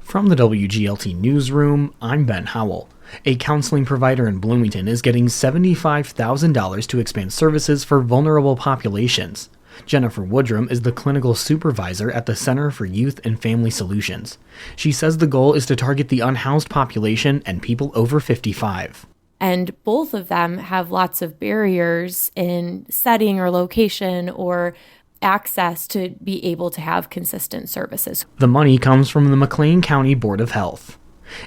From the WGLT Newsroom, I'm Ben Howell. A counseling provider in Bloomington is getting $75,000 to expand services for vulnerable populations. Jennifer Woodrum is the clinical supervisor at the Center for Youth and Family Solutions. She says the goal is to target the unhoused population and people over 55. And both of them have lots of barriers in setting or location or access to be able to have consistent services. The money comes from the McLean County Board of Health.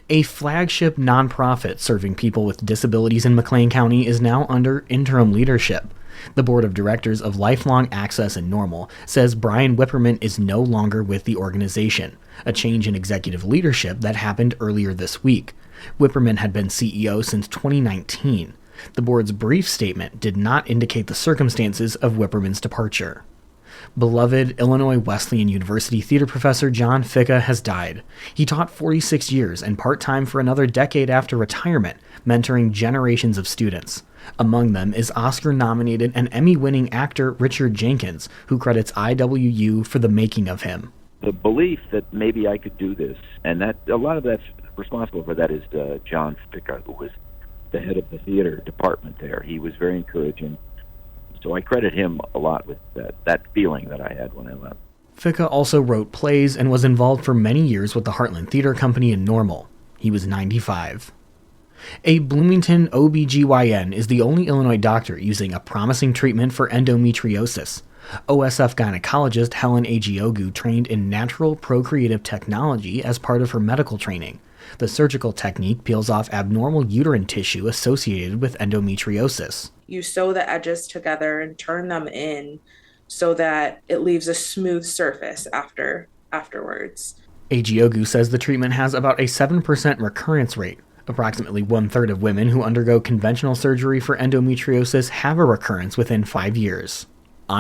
A flagship nonprofit serving people with disabilities in McLean County is now under interim leadership. The board of directors of Lifelong Access and Normal says Brian Whipperman is no longer with the organization, a change in executive leadership that happened earlier this week. Whipperman had been CEO since 2019. The board's brief statement did not indicate the circumstances of Whipperman's departure. Beloved Illinois Wesleyan University theater professor John Ficca has died. He taught 46 years and part-time for another decade after retirement, mentoring generations of students. Among them is Oscar-nominated and Emmy-winning actor Richard Jenkins, who credits IWU for the making of him. The belief that maybe I could do this, and that a lot of that's responsible for that is John Ficca, who was the head of the theater department there. He was very encouraging. So I credit him a lot with that feeling that I had when I left. Ficca also wrote plays and was involved for many years with the Heartland Theater Company in Normal. He was 95. A Bloomington OBGYN is the only Illinois doctor using a promising treatment for endometriosis. OSF gynecologist Helen Agiogu trained in natural procreative technology as part of her medical training. The surgical technique peels off abnormal uterine tissue associated with endometriosis. You sew the edges together and turn them in so that it leaves a smooth surface afterwards. Agiogu says the treatment has about a 7% recurrence rate. Approximately 1/3 of women who undergo conventional surgery for endometriosis have a recurrence within 5 years.